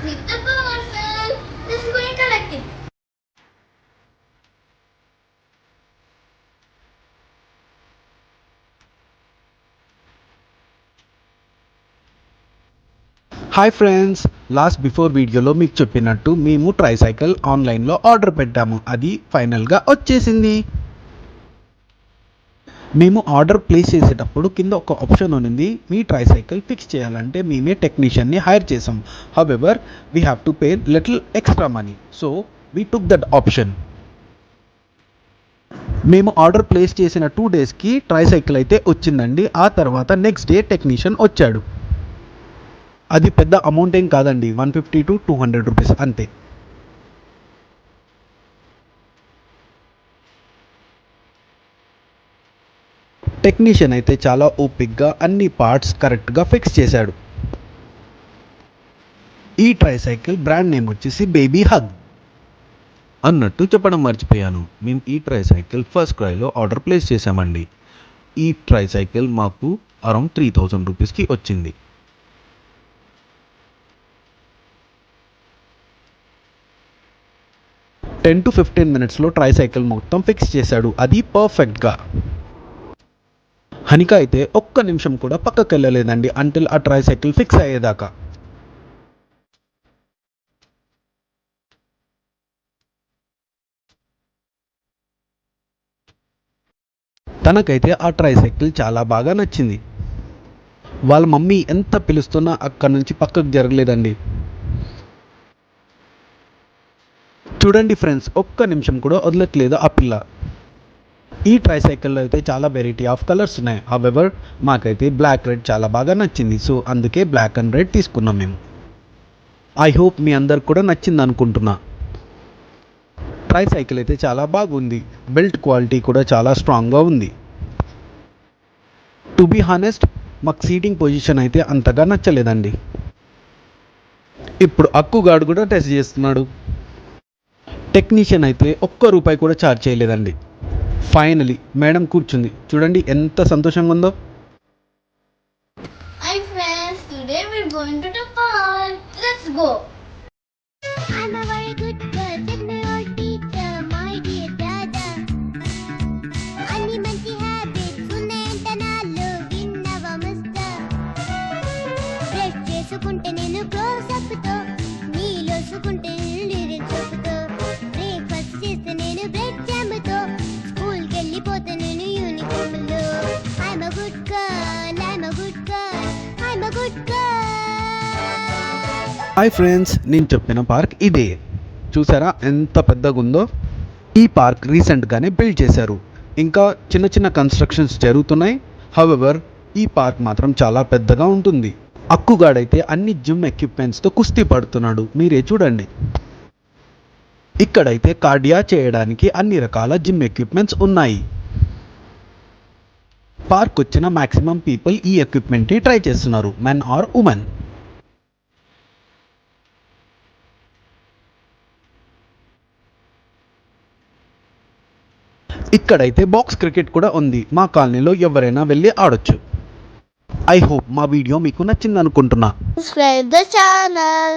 Hit the parcel. Let's go and collect it. Hi friends, last before వీడియోలో మీకు చెప్పినట్టు మేము ట్రైసైకిల్ ఆన్లైన్లో ఆర్డర్ పెట్టాము. అది ఫైనల్గా వచ్చేసింది. మేము ఆర్డర్ ప్లేస్ చేసేటప్పుడు కింద ఒక ఆప్షన్ ఉంది, మీ ట్రైసైకిల్ ఫిక్స్ చేయాలంటే మేమే టెక్నీషియన్ని హైర్ చేసాం. However we have to pay little extra money, so we took that option. మేము ఆర్డర్ ప్లేస్ చేసిన 2 డేస్కి ట్రైసైకిల్ అయితే వచ్చిందండి. ఆ తర్వాత నెక్స్ట్ డే టెక్నీషియన్ వచ్చాడు. అది పెద్ద అమౌంట్ ఏం కాదండి, 150 to 200 రూపీస్ అంతే. టెక్నీషియన్ అయితే చాలా ఓపిక్గా అన్ని పార్ట్స్ కరెక్ట్గా ఫిక్స్ చేశాడు. ఈ ట్రైసైకిల్ బ్రాండ్ నేమ్ వచ్చేసి బేబీ హగ్. అన్నట్టు చెప్పడం మర్చిపోయాను, మేము ఈ ట్రైసైకిల్ ఫస్ట్ క్రైలో ఆర్డర్ ప్లేస్ చేసామండి. ఈ ట్రైసైకిల్ మాకు అరౌండ్ 3000 రూపీస్కి వచ్చింది. 10 to 15 మినిట్స్లో ట్రైసైకిల్ మొత్తం ఫిక్స్ చేశాడు, అది పర్ఫెక్ట్గా. హనిక అయితే ఒక్క నిమిషం కూడా పక్కకి వెళ్ళలేదండి అంటిల్ ఆ ట్రైసైకిల్ ఫిక్స్ అయ్యేదాకా. తనకైతే ఆ ట్రైసైకిల్ చాలా బాగా నచ్చింది. వాళ్ళ మమ్మీ ఎంత పిలుస్తున్నా అక్కడి నుంచి పక్కకు జరగలేదండి. చూడండి ఫ్రెండ్స్, ఒక్క నిమిషం కూడా వదలట్లేదు ఆ పిల్ల. ఈ ట్రైసైకిల్లో అయితే చాలా వెరైటీ ఆఫ్ కలర్స్ ఉన్నాయి. హౌవెవర్ మాకైతే బ్లాక్ రెడ్ చాలా బాగా నచ్చింది, సో అందుకే బ్లాక్ అండ్ రెడ్ తీసుకున్నాం మేము. ఐ హోప్ మీ అందరికి కూడా నచ్చింది అనుకుంటున్నా. ట్రైసైకిల్ అయితే చాలా బాగుంది, బెల్ట్ క్వాలిటీ కూడా చాలా స్ట్రాంగ్గా ఉంది. టు బీ హానెస్ట్, మాకు సీటింగ్ పొజిషన్ అయితే అంతగా నచ్చలేదండి. ఇప్పుడు అక్కుగాడు కూడా టెస్ట్ చేస్తున్నాడు. టెక్నీషియన్ అయితే ఒక్క రూపాయి కూడా ఛార్జ్ చేయలేదండి. ఫైనలీ మేడం కూర్చుంది, చూడండి ఎంత సంతోషంగా ఉందో. Hi friends, today we're going to the park. Let's go. I'm a very good girl, said my old teacher, my dear dada. అన్ని మంచి హ్యాబిట్స్ ఉన్నాయంట నాలో, విన్నవా మిస్టర్? బ్రష్ చేసుకుంటే నేను క్లోజప్ తో, నీలో సుకుంటే లిరిక్స్ చెప్తో, బ్రేక్ఫాస్ట్ చేస్తే నేను బ్రెడ్ జామ్ తో, స్కూల్కి వెళ్ళిపోతే నేను యూనిఫామ్ లో. I'm a good girl, I'm a good girl, I'm a good girl. Hi friends, నేను చెప్పిన పార్క్ ఇదే. చూసారా ఎంత పెద్దగా ఉందో? ఈ పార్క్ రీసెంట్గానే బిల్డ్ చేశారు, ఇంకా చిన్న చిన్న కన్స్ట్రక్షన్స్ జరుగుతున్నాయి. హౌవెవర్ ఈ పార్క్ మాత్రం చాలా పెద్దగా ఉంటుంది. అక్కుగాడైతే అన్ని జిమ్ ఎక్విప్మెంట్స్తో కుస్తీ పడుతున్నాడు, మీరే చూడండి. ఇక్కడైతే కార్డియా చేయడానికి అన్ని రకాల జిమ్ ఎక్విప్మెంట్స్ ఉన్నాయి. పార్క్ వచ్చిన మ్యాక్సిమం పీపుల్ ఈ ఎక్విప్మెంట్ని ట్రై చేస్తున్నారు, మెన్ ఆర్ ఉమెన్. ఇక్కడైతే బాక్స్ క్రికెట్ కూడా ఉంది, మా కాలనీలో ఎవరైనా వెళ్ళి ఆడొచ్చు. ఐ హోప్ మా వీడియో మీకు నచ్చింది అనుకుంటున్నా. Subscribe the channel.